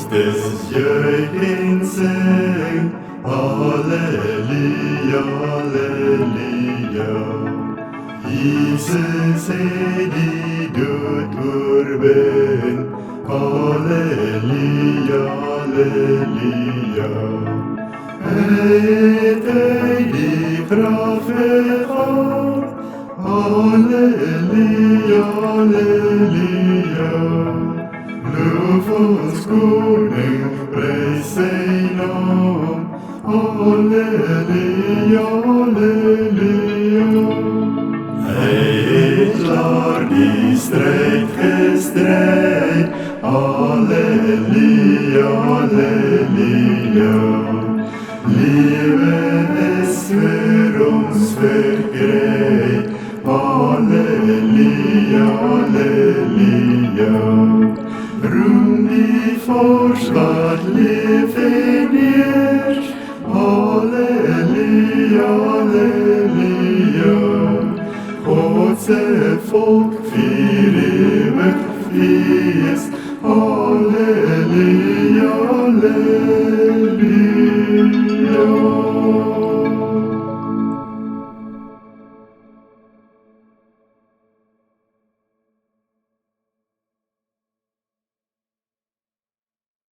Christus juichend zing, Halleluja, Halleluja. Jesus het die dood oorwin, Halleluja, Halleluja. Hy het uit die graf weggegaan, Halleluja, Halleluja. Loof ons koning, prys sy naam, Halleluja, Halleluja. Hy het klaar die stryd gestryd, Halleluja, Halleluja. Lewe is vir ons verkry, Halleluja, Halleluja. Roem die vors wat leef en heers, Halleluja, Halleluja. God se volk vier ewig fees, Halleluja, Halleluja.